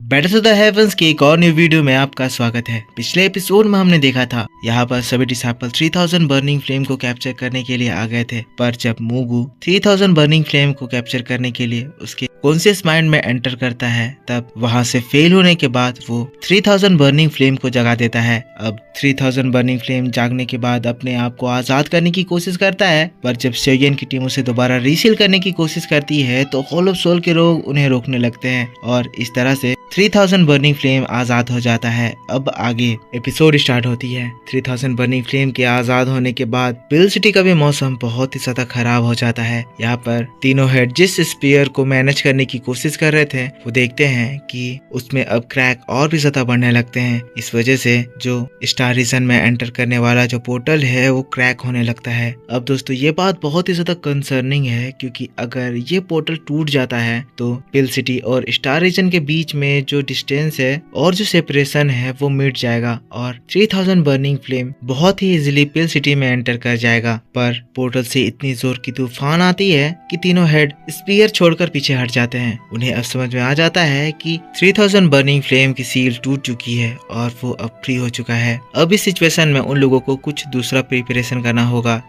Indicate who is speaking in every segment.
Speaker 1: Better to the heavens की एक और न्यू वीडियो में आपका स्वागत है। पिछले एपिसोड में हमने देखा था यहाँ पर सभी डिसाइपल 3000 बर्निंग फ्लेम को कैप्चर करने के लिए आ गए थे, पर जब मूगू 3000 बर्निंग फ्लेम को कैप्चर करने के लिए उसके कॉन्शियस माइंड में एंटर करता है, तब वहाँ से फेल होने के बाद वो 3000 बर्निंग फ्लेम को जगा देता है। अब 3000 बर्निंग फ्लेम जागने के बाद अपने आप को आजाद करने की कोशिश करता है, पर जब शोयन की टीम उसे दोबारा रीसील करने की कोशिश करती है तो हॉल ऑफ सोल के लोग उन्हें रोकने लगते हैं और इस तरह से 3000 बर्निंग फ्लेम आजाद हो जाता है। अब आगे एपिसोड स्टार्ट होती है। 3000 बर्निंग फ्लेम के आजाद होने के बाद पिल सिटी का भी मौसम बहुत ही ज्यादा खराब हो जाता है। यहाँ पर तीनों हेड जिस स्पीयर को मैनेज करने की कोशिश कर रहे थे वो देखते हैं कि उसमें अब क्रैक और भी ज्यादा बढ़ने लगते हैं। इस वजह से जो स्टार रीजन में एंटर करने वाला जो पोर्टल है वो क्रैक होने लगता है। अब दोस्तों ये बात बहुत ही ज्यादा कंसर्निंग है, क्योंकि अगर ये पोर्टल टूट जाता है तो पिल सिटी और स्टार रीजन के बीच में जो डिस्टेंस है और जो सेपरेशन है वो मिट जाएगा और 3000 बर्निंग फ्लेम बहुत ही इजीली पिल सिटी में एंटर कर जाएगा। पर पोर्टल से इतनी जोर की तूफान आती है कि तीनों हेड स्पीयर छोड़कर पीछे हट जाते हैं। उन्हें अब समझ में आ जाता है कि 3000 बर्निंग फ्लेम की सील टूट चुकी है और वो अब फ्री हो चुका है। अब इस सिचुएशन में उन लोगों को कुछ दूसरा प्रिपरेशन करना होगा,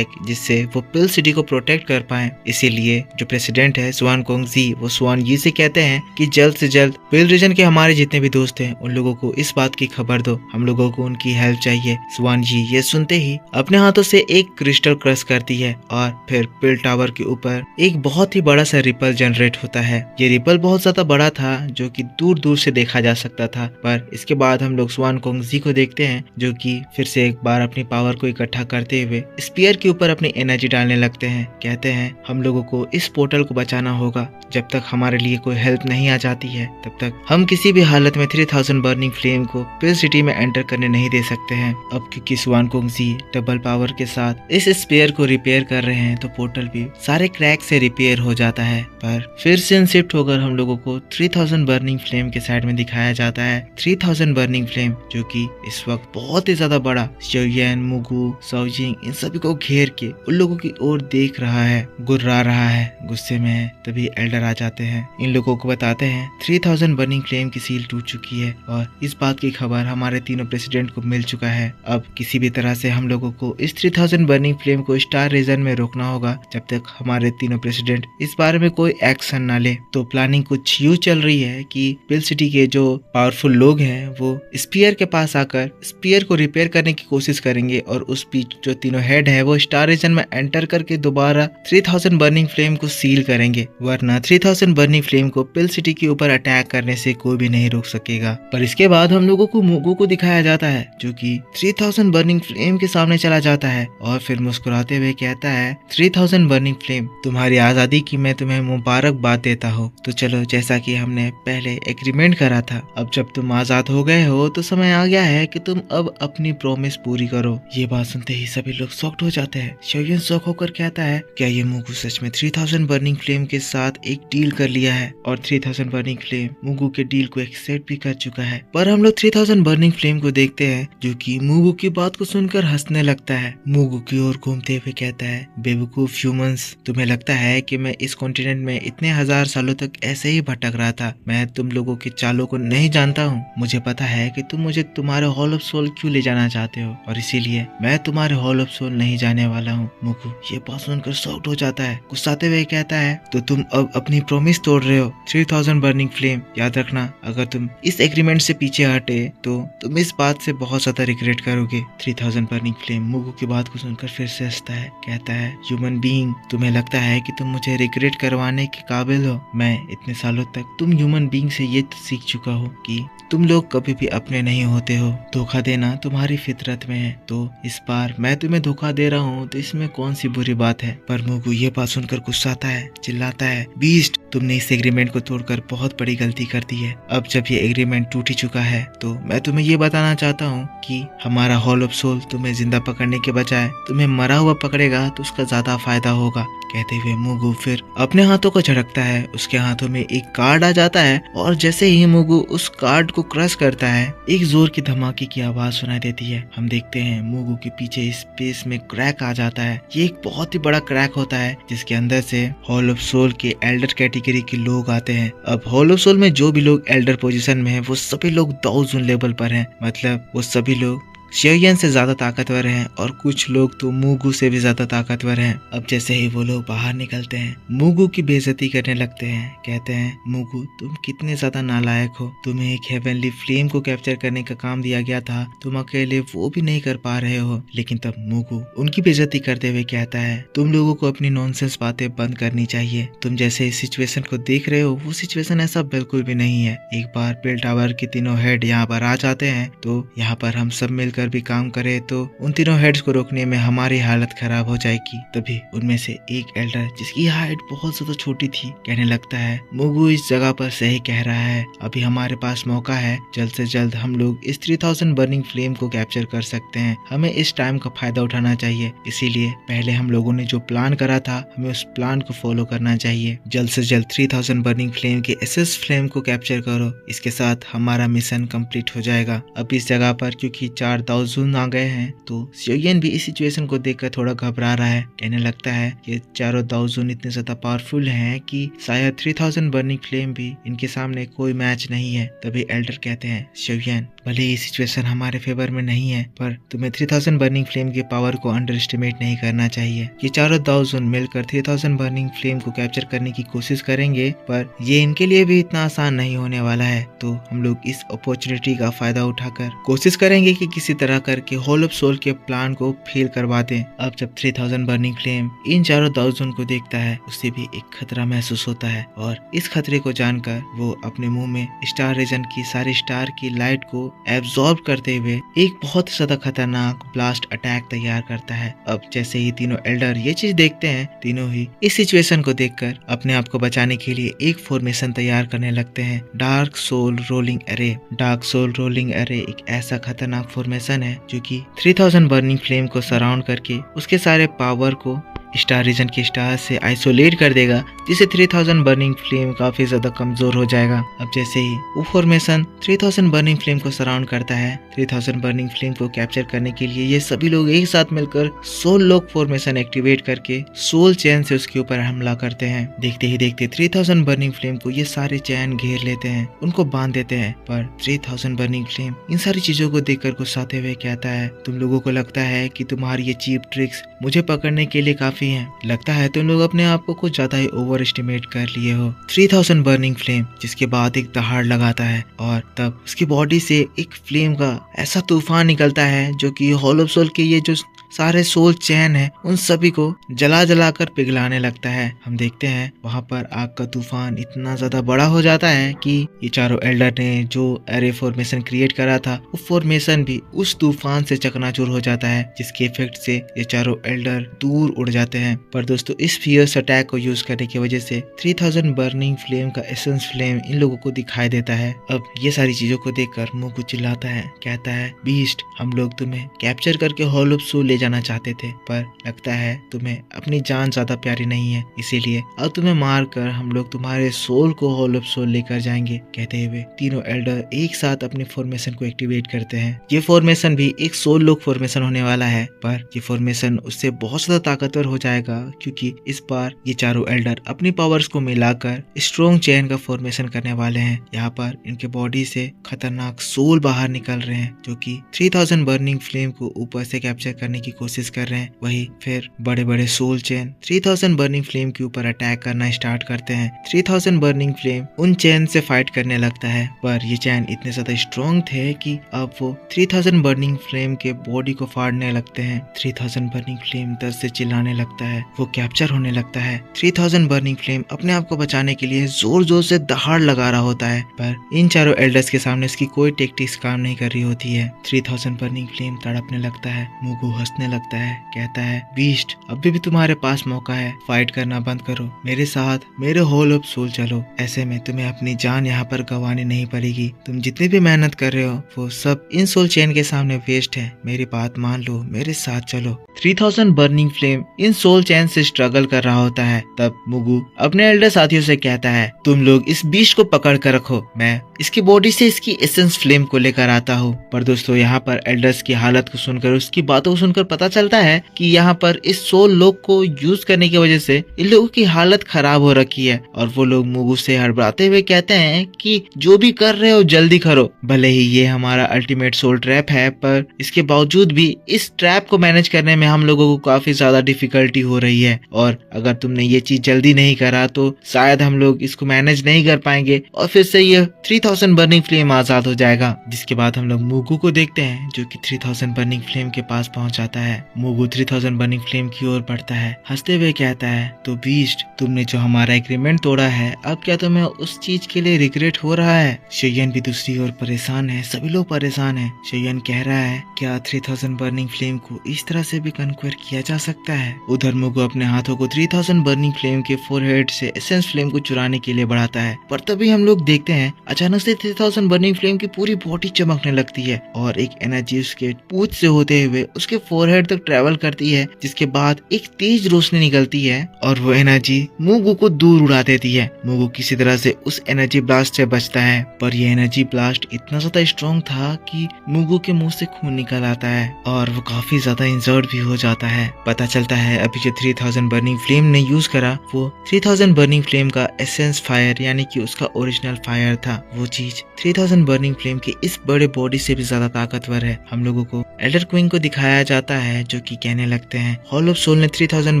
Speaker 1: जिससे वो पिल सिटी को प्रोटेक्ट कर पाए। इसीलिए जो प्रेसिडेंट है स्वान कोंग जी, वो स्वान जी से कहते हैं कि जल्द से जल्द पिल रीजन के हमारे जितने भी दोस्त हैं उन लोगों को इस बात की खबर दो, हम लोगों को उनकी हेल्प चाहिए। स्वान जी ये सुनते ही अपने हाथों से एक क्रिस्टल क्रश करती है और फिर पिल टावर के ऊपर एक बहुत ही बड़ा सा रिपल जनरेट होता है। ये रिपल बहुत ज्यादा बड़ा था जो कि दूर दूर से देखा जा सकता था, पर इसके बाद हम लोग स्वान कोंग जी को देखते हैं जो कि फिर से एक बार अपनी पावर को इकट्ठा करते हुए स्पीयर के ऊपर अपनी एनर्जी डालने लगते हैं। कहते हैं हम लोगों को इस पोर्टल को बचाना होगा, जब तक हमारे लिए कोई हेल्प नहीं आ जाती है तब तक हम किसी भी हालत में 3000 बर्निंग फ्लेम को पिल सिटी में एंटर करने नहीं दे सकते हैं। अब क्योंकि स्वान कोंग जी डबल पावर के साथ इस स्पेयर को रिपेयर कर रहे हैं तो पोर्टल भी सारे क्रैक से रिपेयर हो जाता है। पर फिर से शिफ्ट होकर हम लोगों को 3000 बर्निंग फ्लेम के साइड में दिखाया जाता है। 3000 बर्निंग फ्लेम जो कि इस वक्त बहुत ही ज्यादा बड़ा शोयन, मुगू, साओजिंग इन सभी को घेर के उन लोगों की ओर देख रहा है, गुर्रा रहा है, गुस्से में है। तभी एल्डर आ जाते हैं, इन लोगों को बताते हैं 3000 बर्निंग फ्लेम की सील टूट चुकी है और इस बात की खबर हमारे तीनों प्रेसिडेंट को मिल चुका है। अब किसी भी तरह से हम लोगों को इस 3000 बर्निंग फ्लेम को स्टार रीजन में रोकना होगा जब तक हमारे तीनों प्रेसिडेंट इस बारे में कोई एक्शन ना ले। तो प्लानिंग कुछ यूं चल रही है कि पिल सिटी के जो पावरफुल लोग हैं वो स्पीयर के पास आकर स्पीयर को रिपेयर करने की कोशिश करेंगे और उस बीच जो तीनों हेड है वो स्टार रीजन में एंटर करके दोबारा 3000 बर्निंग फ्लेम को सील करेंगे, वरना 3000 बर्निंग फ्लेम को पिल सिटी के ऊपर अटैक करने से कोई भी नहीं रोक सकेगा। पर इसके बाद हम लोगों को मुगू को दिखाया जाता है जो कि 3000 बर्निंग फ्लेम के सामने चला जाता है और फिर मुस्कुराते हुए कहता है 3000 बर्निंग फ्लेम, तुम्हारी आजादी की मैं तुम्हें मुबारकबाद देता हूँ। तो चलो, जैसा कि हमने पहले एग्रीमेंट करा था, अब जब तुम आजाद हो गए हो तो समय आ गया है कि तुम अब अपनी प्रॉमिस पूरी करो। ये बात सुनते ही सभी लोग शॉक्ड हो जाते हैं। शोयन शॉक होकर कहता है क्या ये मुगू सच में 3000 बर्निंग फ्लेम के साथ एक डील कर लिया है और 3000 बर्निंग फ्लेम मुगू के डील को एक्सेप्ट भी कर चुका है। पर हम लोग 3000 बर्निंग फ्लेम को देखते हैं जो कि मुगू की बात को सुनकर हंसने लगता है। मुगू की ओर घूमते हुए कहता है बेवकूफ ह्यूमंस, तुम्हें लगता है कि मैं इस कॉन्टिनेंट में इतने हजार सालों तक ऐसे ही भटक रहा था? मैं तुम लोगों की चालों को नहीं जानता हूँ। मुझे पता है कि तुम मुझे तुम्हारे हॉल ऑफ सोल क्यों ले जाना चाहते हो और इसीलिए मैं तुम्हारे हॉल ऑफ सोल नहीं जाने वाला हूँ। मुगू ये बात सुनकर शॉक्ड हो जाता है, गुस्साते हुए कहता है तो तुम अब अपनी प्रॉमिस तोड़ रहे हो 3000 बर्निंग फ्लेम। याद रखना, अगर तुम इस एग्रीमेंट से पीछे हटे तो तुम इस बात से बहुत ज्यादा रिग्रेट करोगे। 3000 बर्निंग फ्लेम मुगू की बात को सुनकर फिर से हंसता है, कहता है ह्यूमन बीइंग, तुम्हें लगता है कि तुम मुझे रिग्रेट करवाने के काबिल हो? मैं इतने सालों तक तुम ह्यूमन बीइंग से ये सीख चुका हूँ कि तुम लोग कभी भी अपने नहीं होते हो। धोखा देना तुम्हारी फितरत में है, तो इस बार मैं तुम्हें धोखा दे रहा हूँ तो इसमें कौन सी बुरी बात है? पर मुगू ये बात सुनकर गुस्साता है, चिल्लाता है बीस्ट, तुमने इस एग्रीमेंट को तोड़कर बहुत बड़ी गलती कर दी है। अब जब ये एग्रीमेंट टूट ही चुका है तो मैं तुम्हें ये बताना चाहता हूँ कि हमारा हॉल ऑफ सोल तुम्हें जिंदा पकड़ने के बजाय तुम्हें मरा हुआ पकड़ेगा तो उसका ज्यादा फायदा होगा। कहते हुए मुगु फिर अपने हाथों को झटकता है। उसके हाथों में एक कार्ड आ जाता है और जैसे ही मुगु उस कार्ड को क्रश करता है एक जोर की धमाके की आवाज सुनाई देती है। हम देखते हैं मुगु के पीछे स्पेस में क्रैक आ जाता है। ये एक बहुत ही बड़ा क्रैक होता है जिसके अंदर से हॉल ऑफ सोल के एल्डर कैटेगरी के लोग आते हैं। अब हॉल ऑफ सोल में जो भी लोग एल्डर पोजीशन में है वो सभी लोग दाओजुन लेवल पर हैं, मतलब वो सभी लोग शियोयन से ज्यादा ताकतवर हैं और कुछ लोग तो मुगु से भी ज्यादा ताकतवर हैं। अब जैसे ही वो लोग बाहर निकलते हैं मुगु की बेइज्जती करने लगते हैं। कहते हैं मुगु तुम कितने ज्यादा नालायक हो, तुम्हें एक हेवनली फ्लेम को कैप्चर करने का काम दिया गया था, तुम अकेले वो भी नहीं कर पा रहे हो। लेकिन तब मुगु उनकी बेइज्जती करते हुए कहता है तुम लोगों को अपनी नॉनसेंस बातें बंद करनी चाहिए। तुम जैसे इस सिचुएशन को देख रहे हो वो सिचुएशन ऐसा बिल्कुल भी नहीं है। एक बार बेल टावर के तीनों हेड यहाँ पर आ जाते हैं तो यहाँ पर हम सब मिलकर भी काम करे तो उन तीनों हेड्स को रोकने में हमारी हालत खराब हो जाएगी। तभी उनमें से एक एल्डर जिसकी हाइट बहुत ज्यादा छोटी थी कहने लगता है मुगु इस जगह पर सही कह रहा है, अभी हमारे पास मौका है, जल्द से जल्द हम लोग इस 3000 बर्निंग फ्लेम को कैप्चर कर सकते हैं, हमें इस टाइम का फायदा उठाना चाहिए। इसीलिए पहले हम लोगों ने जो प्लान करा था हमें उस प्लान को फॉलो करना चाहिए। जल्द से जल्द 3000 बर्निंग फ्लेम के एसएस फ्लेम को कैप्चर करो, इसके साथ हमारा मिशन कंप्लीट हो जाएगा। अब इस जगह पर क्योंकि 4 दाओजुन आ गए हैं तो शियोयन भी इस सिचुएशन को देखकर थोड़ा घबरा रहा है। कहने लगता है कि चारों दाओजुन इतने ज्यादा पावरफुल हैं कि शायद 3000 बर्निंग फ्लेम भी इनके सामने कोई मैच नहीं है। तभी एल्डर कहते हैं शियोयन भले ही सिचुएशन हमारे फेवर में नहीं है पर तुम्हें 3000 बर्निंग फ्लेम के पावर को अंडर एस्टिमेट नहीं करना चाहिए। ये चारों दाओजुन मिलकर 3000 बर्निंग फ्लेम को कैप्चर करने की कोशिश करेंगे पर ये इनके लिए भी इतना आसान नहीं होने वाला है। तो हम लोग इस अपॉर्चुनिटी का फायदा उठाकर कोशिश करेंगे कि किसी तरह करके हॉल ऑफ सोल के प्लान को फेल करवा दें। अब जब 3000 बर्निंग फ्लेम इन चारों दाओजुन को देखता है उससे भी एक खतरा महसूस होता है और इस खतरे को जानकर वो अपने मुंह में स्टार रीजन की सारी स्टार की लाइट को एब्जॉर्ब करते हुए एक बहुत ज्यादा खतरनाक ब्लास्ट अटैक तैयार करता है। अब जैसे ही तीनों एल्डर ये चीज देखते हैं तीनों ही इस सिचुएशन को देखकर अपने आप को बचाने के लिए एक फॉर्मेशन तैयार करने लगते हैं, dark soul rolling array. Dark soul rolling array एक ऐसा खतरनाक फॉर्मेशन है जो कि 3000 बर्निंग फ्लेम को सराउंड करके उसके सारे पावर को स्टार रीजन के स्टार से आइसोलेट कर देगा, जिससे 3000 बर्निंग फ्लेम काफी ज्यादा कमजोर हो जाएगा। अब जैसे ही वो फॉर्मेशन 3000 बर्निंग फ्लेम को सराउंड करता है 3000 बर्निंग फ्लेम को कैप्चर करने के लिए ये सभी लोग एक साथ मिलकर सोल लॉक फॉर्मेशन एक्टिवेट करके सोल चैन से उसके ऊपर हमला करते हैं। देखते ही देखते 3000 बर्निंग फ्लेम को ये सारे चैन घेर लेते हैं, उनको बांध देते हैं। पर 3000 बर्निंग फ्लेम इन सारी चीजों को देखकर गुस्साते हुए कहता है तुम लोगों को लगता है कि तुम्हारी ये चीप ट्रिक्स मुझे पकड़ने के लिए काफी हैं। लगता है तुम लोग अपने आप को कुछ ज्यादा ही ओवर एस्टिमेट कर लिए हो। 3000 बर्निंग फ्लेम जिसके बाद एक दहाड़ लगाता है और तब उसकी बॉडी से एक फ्लेम का ऐसा तूफान निकलता है जो कि हॉल ऑफ सोल के ये जो सारे सोल चैन है उन सभी को जला जला कर पिघलाने लगता है। हम देखते हैं वहां पर आग का तूफान इतना ज्यादा बड़ा हो जाता है कि ये चारों एल्डर ने जो एरे फॉर्मेशन क्रिएट करा था वो फॉर्मेशन भी उस तूफान से चकनाचूर हो जाता है, जिसके इफेक्ट से ये चारों एल्डर दूर उड़ जाते हैं। पर दोस्तों इस फियर्स अटैक को यूज करने की वजह से 3000 बर्निंग फ्लेम का एसेंस फ्लेम इन लोगों को दिखाई देता है। अब ये सारी चीजों को देखकर मुगु चिल्लाता है, कहता है बीस्ट हम लोग तुम्हें कैप्चर करके हॉल ऑफ सोल ले जाना चाहते थे पर लगता है तुम्हें अपनी जान ज्यादा प्यारी नहीं है, इसीलिए अब तुम्हें मार कर हम लोग तुम्हारे सोल को हॉल ऑफ सोल लेकर जाएंगे। कहते हुए तीनों एल्डर एक साथ अपने फॉर्मेशन को एक्टिवेट करते हैं। ये फॉर्मेशन भी एक सोल लॉक फॉर्मेशन होने वाला है पर ये फॉर्मेशन उससे बहुत ज्यादा ताकतवर हो जाएगा क्योंकि इस बार ये चारों एल्डर अपनी पावर्स को मिलाकर स्ट्रॉन्ग चेन का फॉर्मेशन करने वाले हैं। यहाँ पर इनके बॉडी से खतरनाक सोल बाहर निकल रहे हैं जो कि 3000 बर्निंग फ्लेम को ऊपर से कैप्चर करने की कोशिश कर रहे हैं। वही फिर बड़े बड़े सोल चैन 3000 बर्निंग फ्लेम के ऊपर अटैक करना स्टार्ट करते हैं। 3000 बर्निंग फ्लेम उन चैन से फाइट करने लगता है पर ये चैन इतने ज्यादा स्ट्रॉन्ग थे कि अब वो 3000 बर्निंग फ्लेम के बॉडी को फाड़ने लगते हैं। 3000 बर्निंग फ्लेम दर्द से चिल्लाने लगता है, वो कैप्चर होने लगता है। 3000 बर्निंग फ्लेम अपने आप को बचाने के लिए जोर जोर से दहाड़ लगा रहा होता है पर इन चारों एल्डर्स के सामने इसकी कोई टेक्टिक्स काम नहीं कर रही होती है। 3000 बर्निंग फ्लेम तड़पने लगता है। मुगु हंसता हंसने लगता है, कहता है बीस्ट अभी भी तुम्हारे पास मौका है, फाइट करना बंद करो, मेरे साथ मेरे हॉल ऑफ सोल चलो। ऐसे में तुम्हें अपनी जान यहाँ पर गंवानी नहीं पड़ेगी, तुम जितनी भी मेहनत कर रहे हो वो सब इन सोल चेन के सामने वेस्ट है, मेरी बात मान लो, मेरे साथ चलो। 3000 बर्निंग फ्लेम इन सोल चैन से स्ट्रगल कर रहा होता है। तब मुगु अपने एल्डर साथियों से कहता है तुम लोग इस बीस्ट को पकड़ कर रखो, मैं इसकी बॉडी से इसकी एसेंस फ्लेम को लेकर आता हूँ। पर दोस्तों यहाँ पर एल्डर्स की हालत को सुनकर, उसकी बातों को सुनकर पता चलता है कि यहाँ पर इस सोल लोग को यूज करने की वजह से इन लोगों की हालत खराब हो रखी है। और वो लोग मुगु से हड़बड़ाते हुए कहते हैं कि जो भी कर रहे हो जल्दी करो, भले ही ये हमारा अल्टीमेट सोल ट्रैप है, पर इसके बावजूद भी इस ट्रैप को मैनेज करने में हम लोगों को काफी ज्यादा डिफिकल्टी हो रही है, और अगर तुमने ये चीज जल्दी नहीं करा तो शायद हम लोग इसको मैनेज नहीं कर पाएंगे और फिर से ये 3000 बर्निंग फ्लेम आजाद हो जाएगा। जिसके बाद हम लोग मुगु को देखते हैं जो कि 3000 बर्निंग फ्लेम के पास पहुंच जाता है। मुगु 3000 बर्निंग फ्लेम की ओर बढ़ता है, हंसते हुए कहता है तो बीस्ट तुमने जो हमारा एग्रीमेंट तोड़ा है, अब क्या तुम्हें उस चीज के लिए रिग्रेट हो रहा है? शेयन भी दूसरी ओर परेशान है, सभी लोग परेशान है। शेयन कह रहा है क्या 3000 बर्निंग फ्लेम को इस तरह से भी कन्क्वेयर किया जा सकता है? उधर मुगु अपने हाथों को 3000 बर्निंग फ्लेम के फोरहेड से एसेंस फ्लेम को चुराने के लिए बढ़ाता है, पर तभी हम लोग देखते हैं अचानक से 3000 बर्निंग फ्लेम की पूरी बॉडी चमकने लगती है और एक एनर्जी उसके पूंछ से होते हुए उसके फोरहेड तक ट्रेवल करती है, जिसके बाद एक तेज रोशनी निकलती है और वो एनर्जी मुगु को दूर उड़ा देती है। मुगु किसी तरह से उस एनर्जी ब्लास्ट से बचता है, पर ये एनर्जी ब्लास्ट इतना ज्यादा स्ट्रॉन्ग था कि मुगु के मुंह से खून निकल आता है और वो काफी ज्यादा इंजर्ड भी हो जाता है। पता चलता है अभी जो 3000 बर्निंग फ्लेम ने यूज करा वो 3000 बर्निंग फ्लेम का एसेंस फायर यानी कि उसका ओरिजिनल फायर था। वो चीज 3000 बर्निंग फ्लेम के इस बड़े बॉडी से भी ज्यादा ताकतवर है। हम लोगों को एल्डर क्वीन को दिखाया जाता है जो कि कहने लगते हैं हॉल ऑफ सोल ने 3000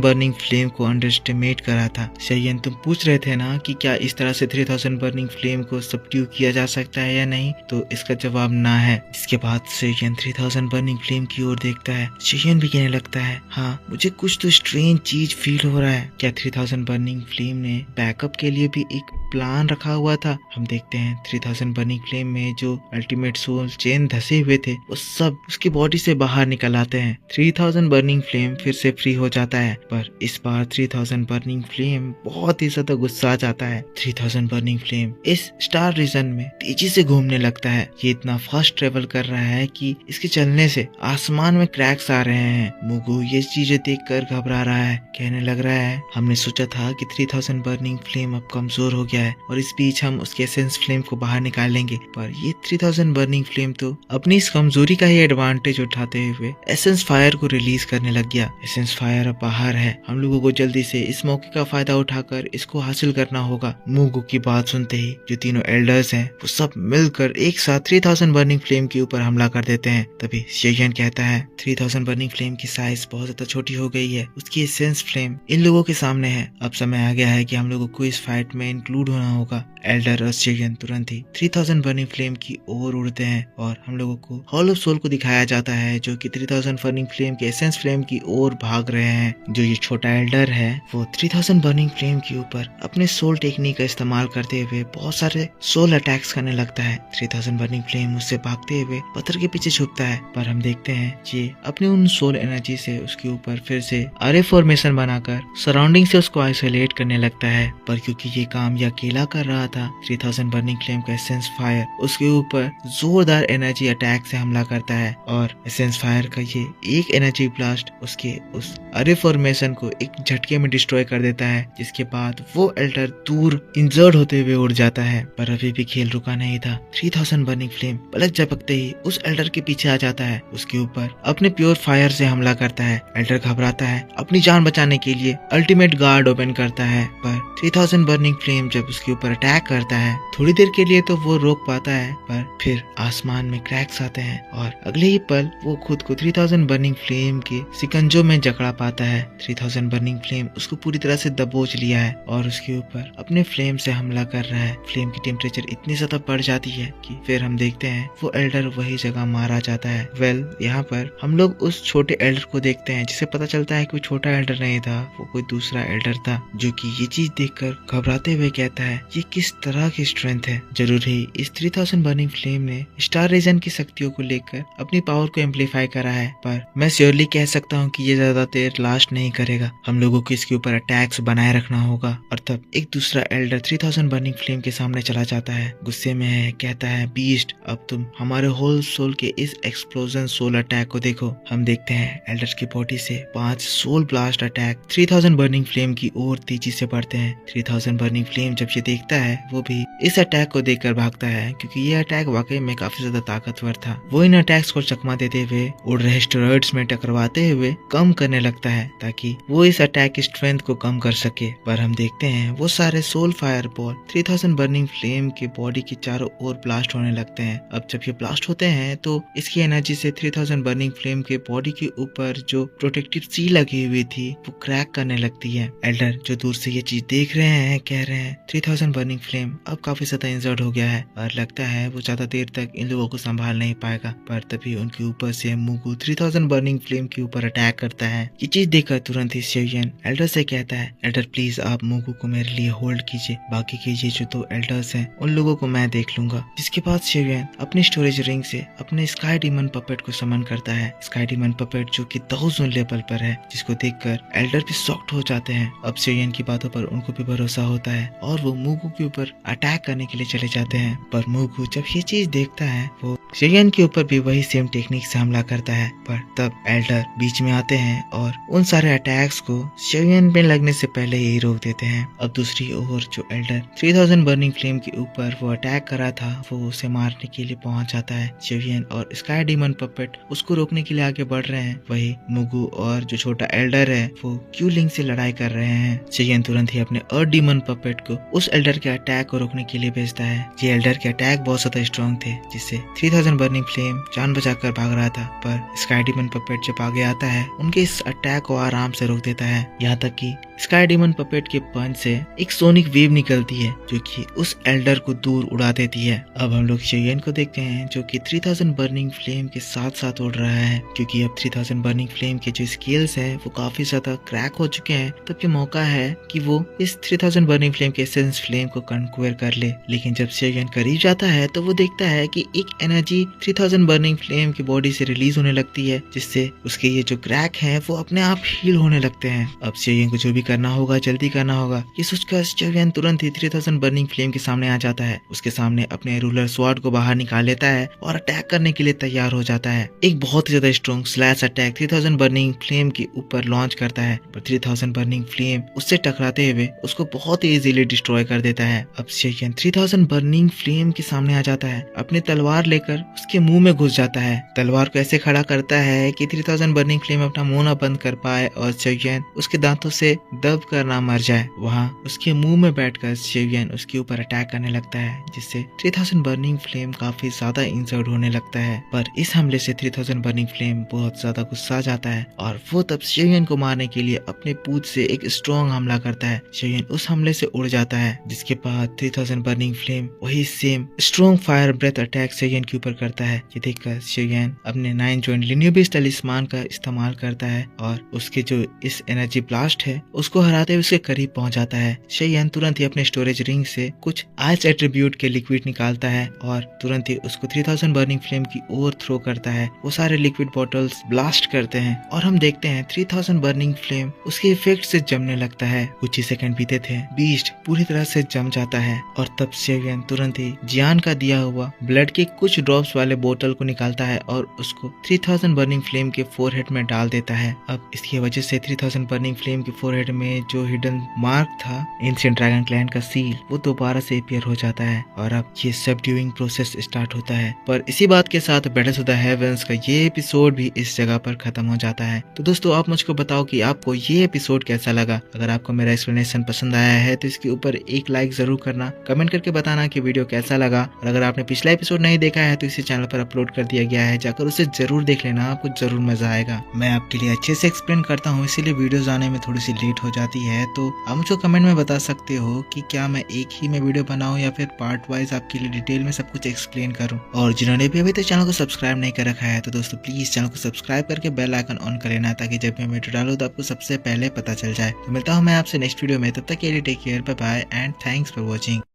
Speaker 1: बर्निंग फ्लेम को अंडर एस्टिमेट करा था। शेयन तुम पूछ रहे थे ना कि क्या इस तरह से 3000 बर्निंग फ्लेम को सबड्यू किया जा सकता है या नहीं, तो इसका जवाब ना है। इसके बाद शेयन 3000 बर्निंग फ्लेम की ओर देखता है। शेयन भी कहने लगता है हाँ मुझे कुछ तो स्ट्रेंज चीज फील हो रहा है, क्या 3000 बर्निंग फ्लेम ने बैकअप के लिए भी एक प्लान रखा हुआ था? हम देखते हैं 3000 बर्निंग फ्लेम में जो अल्टीमेट सोल चेन धसे हुए थे वो सब उसकी बॉडी से बाहर निकल आते हैं। 3000 बर्निंग फ्लेम फिर से फ्री हो जाता है, पर इस बार 3000 बर्निंग फ्लेम बहुत ही ज्यादा गुस्सा आ जाता है। 3000 बर्निंग फ्लेम इस स्टार रीजन में तेजी से घूमने लगता है। ये इतना फास्ट ट्रेवल कर रहा है कि इसके चलने से आसमान में क्रैक्स आ रहे हैं। मुगु ये चीजें देखकर घबरा रहा है, कहने लग रहा है हमने सोचा था कि 3000 बर्निंग फ्लेम अब कमजोर हो गया है और इस बीच हम उसके एसेंस फ्लेम को बाहर निकालेंगे, पर ये 3000 बर्निंग फ्लेम तो अपनी इस कमजोरी का ही एडवांटेज उठाते हुए एसेंस फायर को रिलीज करने लग गया। एसेंस फायर अब बाहर है, हम लोगों को जल्दी से इस मौके का फायदा उठाकर इसको हासिल करना होगा। मुगु की बात सुनते ही जो तीनों एल्डर्स हैं वो सब मिलकर एक साथ 3000 बर्निंग फ्लेम के ऊपर हमला कर देते हैं। तभी शेयन कहता है 3000 बर्निंग फ्लेम की साइज बहुत ज्यादा छोटी हो गई है, उसकी एसेंस फ्लेम इन लोगों के सामने है, अब समय आ गया है कि हम लोगों को इस फाइट में इंक्लूड होना होगा। एल्डर और शेयन तुरंत ही 3000 बर्निंग फ्लेम की ओर उड़ते हैं और हम लोगों को हॉल ऑफ सोल को दिखाया जाता है जो कि 3000 बर्निंग फ्लेम के एसेंस फ्लेम की ओर भाग रहे हैं। जो ये छोटा एल्डर है वो 3000 बर्निंग फ्लेम के ऊपर अपने सोल टेक्निक का इस्तेमाल करते हुए बहुत सारे सोल अटैक्स करने लगता है। 3000 बर्निंग फ्लेम उससे भागते हुए पत्थर के पीछे छुपता है, पर हम देखते हैं ये अपनी उन सोल एनर्जी से उसके ऊपर फिर से अरे फॉर्मेशन बनाकर सराउंडिंग से उसको आइसोलेट करने लगता है। पर क्योंकि ये काम ये अकेला कर रहा था, 3000 बर्निंग फ्लेम का एसेंस फायर उसके ऊपर जोरदार एनर्जी अटैक से हमला करता है और एसेंस फायर का ये एक एनर्जी ब्लास्ट उसके उस अरे फॉर्मेशन को एक झटके में डिस्ट्रॉय कर देता है, जिसके बाद वो एल्डर दूर इंजर्ड होते हुए उड़ जाता है। पर अभी भी खेल रुका नहीं था। 3000 बर्निंग फ्लेम पलक झपकते ही उस एल्डर के पीछे आ जाता है, उसके ऊपर अपने प्योर फायर से हमला करता है। एल्डर घबराता है, अपनी जान बचाने के लिए अल्टीमेट गार्ड ओपन करता है, पर 3000 बर्निंग फ्लेम जब उसके ऊपर अटैक करता है थोड़ी देर के लिए तो वो रोक पाता है, पर फिर आसमान में क्रैक्स आते हैं और अगले ही पल वो खुद को 3000 बर्निंग फ्लेम के सिकंजों में जकड़ा पाता है। 3000 बर्निंग फ्लेम उसको पूरी तरह से दबोच लिया है और उसके ऊपर अपने फ्लेम से हमला कर रहा है। फ्लेम की टेम्परेचर इतनी ज्यादा बढ़ जाती है कि फिर हम देखते हैं वो एल्डर वही जगह मारा जाता है। यहाँ पर हम लोग उस छोटे एल्डर को देखते हैं, जिसे पता चलता है कि वो छोटा एल्डर नहीं नहीं था, वो कोई दूसरा एल्डर था, जो कि ये चीज देखकर घबराते हुए कहता है ये किस तरह की स्ट्रेंथ है। जरूर ही इस 3000 बर्निंग फ्लेम ने स्टार रीजन की शक्तियों को लेकर अपनी पावर को एम्पलीफाई करा है, पर मैं श्योरली कह सकता हूँ कि ये ज्यादा देर लास्ट नहीं करेगा। हम लोगों को इसके ऊपर अटैक्स बनाए रखना होगा। और तब एक दूसरा एल्डर 3000 बर्निंग फ्लेम के सामने चला जाता है, गुस्से में है, कहता है बीस्ट अब तुम हमारे होल सोल के इस एक्सप्लोजन सोल अटैक को देखो। हम देखते हैं एल्डर की बॉडी से 5 soul blast attack 3000 burning flame की ओर तेजी से बढ़ते हैं। 3000 बर्निंग फ्लेम जब ये देखता है वो भी इस अटैक को देखकर भागता है, क्योंकि ये अटैक वाकई में काफी ज्यादा ताकतवर था। वो इन अटैक्स को चकमा देते हुए उड़ रहे एस्टेरॉइड्स में टकराते हुए कम करने लगता है, ताकि वो इस अटैक की स्ट्रेंथ को कम कर सके। पर हम देखते हैं वो सारे soul fire ball 3000 burning flame की बॉडी के चारों ओर ब्लास्ट होने लगते हैं। अब जब ये ब्लास्ट होते हैं तो इसकी एनर्जी से 3000 बर्निंग फ्लेम के बॉडी के ऊपर जो प्रोटेक्टिव सी लगी हुई थी वो क्रैक करने लगती है। एल्डर जो दूर से ये चीज देख रहे हैं कह रहे हैं 3000 बर्निंग फ्लेम अब काफी ज्यादा इंजर्ड हो गया है और लगता है वो ज्यादा देर तक इन लोगों को संभाल नहीं पाएगा। पर तभी उनके ऊपर से मुगु 3000 बर्निंग फ्लेम के ऊपर अटैक करता है। ये चीज देखकर तुरंत ही शेवियन एल्डर से कहता है एल्डर प्लीज आप मुगु को मेरे लिए होल्ड कीजिए, बाकी के ये जो 2 एल्डर्स हैं उन लोगों को मैं देख लूंगा। जिसके बाद शेवियन अपनी स्टोरेज रिंग से अपने स्काई डीमन पपेट को समन करता है। स्काई डीमन पपेट जो कि 1000 लेवल पर है, जिसको देखकर एल्डर भी शॉक्ड हो जाते हैं। अब शेवियन की बातों पर उनको भी भरोसा होता है और वो मुगु के ऊपर अटैक करने के लिए चले जाते हैं। पर मुगु जब ये चीज देखता है वो शेवियन के ऊपर भी वही सेम टेक्निक से हमला करता है। पर तब एल्डर बीच में आते हैं और उन सारे अटैक्स को शेवियन में लगने से पहले ही रोक देते हैं। अब दूसरी ओर जो एल्डर 3000 बर्निंग फ्लेम के ऊपर वो अटैक करा था वो उसे मारने के लिए पहुंच जाता है। शेवियन और स्काई डीमन पपेट उसको रोकने के लिए आगे बढ़ रहे हैं। वही मुगु और जो छोटा एल्डर है वो क्यू लिंक से लड़ाई कर रहे हैं। शेवियन तुरंत ही अपने अर्थ डीमन पपेट को उस एल्डर के अटैक को रोकने के लिए भेजता है। ये एल्डर के अटैक बहुत ज्यादा स्ट्रॉन्ग थे, जिससे 3000 बर्निंग फ्लेम जान बचाकर भाग रहा था। पर स्काई डीमन पपेट जब आगे आता है उनके इस अटैक को आराम से रोक देता है। यहाँ तक कि स्काई डीमन पपेट के पंच से एक सोनिक वेव निकलती है जो कि उस एल्डर को दूर उड़ा देती है। अब हम लोग शेवियन को देखते हैं जो कि 3000 बर्निंग फ्लेम के साथ साथ उड़ रहा है, क्योंकि अब 3000 बर्निंग फ्लेम के जो स्केल्स है वो काफी ज्यादा क्रैक हो चुके हैं। तब ये मौका है कि वो इस 3000 बर्निंग फ्लेम के एसेंस फ्लेम को कन्क्वेयर कर ले। लेकिन जब शेवियन करीब जाता है तो वो देखता है कि एक एनर्जी 3000 बर्निंग फ्लेम की बॉडी से रिलीज होने लगती है, जिससे उसके ये जो क्रैक हैं वो अपने आप हील होने लगते हैं। अब शेवियन को जो भी करना होगा जल्दी करना होगा। ये सोचकर शेवियन तुरंत ही 3000 बर्निंग फ्लेम के सामने आ जाता है। उसके सामने अपने रूलर स्वॉर्ड को बाहर निकाल लेता है और अटैक करने के लिए तैयार हो जाता है। एक बहुत ही ज्यादा strong slash attack 3000 burning flame के ऊपर लॉन्च करता है, पर 3000 बर्निंग फ्लेम उससे टकराते हुए उसको बहुत ही इजीली डिस्ट्रॉय कर देता है। अब शेवियन 3000 बर्निंग फ्लेम के सामने आ जाता है, अपनी तलवार लेकर उसके मुंह में घुस जाता है। तलवार को ऐसे खड़ा करता है कि 3000 बर्निंग फ्लेम अपना मुंह न बंद कर पाए और शेवियन उसके दांतों से दब कर ना मर जाए। वहाँ उसके मुंह में बैठकर शेवियन उसके ऊपर अटैक करने लगता है, जिससे 3000 बर्निंग फ्लेम काफी ज्यादा इंजर्ड होने लगता है। पर इस हमले से 3000 बर्निंग फ्लेम बहुत ज्यादा गुस्सा जाता है और वो तब शेवियन को मारने के लिए अपने पूंछ से एक स्ट्रॉन्ग हमला करता है। शेवियन उस हमले से उड़ जाता है, जिसके बाद 3000 बर्निंग फ्लेम वही same strong fire breath attack शेवियन के ऊपर करता है। ये देखकर शेवियन अपने 9 जॉइंट लिनियोबिस टलिस्मान का इस्तेमाल करता है और उसके जो इस एनर्जी ब्लास्ट है उसको हराते हुए उसके करीब पहुंच जाता है। शेवियन तुरंत ही अपने स्टोरेज रिंग से कुछ आइस एट्रीब्यूट के लिक्विड निकालता है और तुरंत ही उसको 3000 बर्निंग फ्लेम की ओर थ्रो करता है। वो सारे लिक्विड बॉटल्स ब्लास्ट करते हैं और हम देखते हैं 3000 बर्निंग फ्लेम उसके इफेक्ट से जमने लगता है। कुछ ही सेकंड बीते थे, बीस्ट पूरी तरह से जम जाता है और तब शेवियन तुरंत ही जियान का दिया हुआ ब्लड के कुछ ड्रॉप्स वाले बोतल को निकालता है और उसको 3000 बर्निंग फ्लेम के फोरहेड में डाल देता है। अब इसकी वजह से 3000 बर्निंग फ्लेम के फोरहेड में जो हिडन मार्क था एंशिएंट ड्रैगन क्लैन का सील वो दोबारा से अपीयर हो जाता है और अब ये सबड्यूइंग प्रोसेस स्टार्ट होता है। पर इसी बात के साथ बैटल्स ऑफ द हेवंस का ये एपिसोड भी इस जगह पर खत्म हो जाता है। तो दोस्तों आप मुझको बताओ कि आपको ये एपिसोड कैसा लगा। अगर आपको मेरा एक्सप्लेनेशन पसंद आया है तो इसके ऊपर एक लाइक जरूर करना, कमेंट करके बताना कि वीडियो कैसा लगा। और अगर आपने पिछला एपिसोड नहीं देखा है तो इसी चैनल पर अपलोड कर दिया गया है, जाकर उसे जरूर देख लेना, आपको जरूर मजा आएगा। मैं आपके लिए अच्छे से एक्सप्लेन करता हूँ, इसीलिए वीडियोस आने में थोड़ी सी लेट हो जाती है। तो आप मुझको कमेंट में बता सकते हो कि क्या मैं एक ही में वीडियो बनाऊं या फिर पार्ट वाइज आपके लिए डिटेल में सब कुछ एक्सप्लेन करूं। और जिन्होंने भी अभी तक चैनल को सब्सक्राइब नहीं कर रखा है तो दोस्तों प्लीज चैनल को सब्सक्राइब करके बेल आइकन ऑन कर लेना, ताकि जब मैं वीडियो डालूं तो आपको सबसे पहले पता चल जाए। तो मिलता हूँ मैं आपसे नेक्स्ट वीडियो में, तब तक के लिए take care, bye bye and thanks for watching.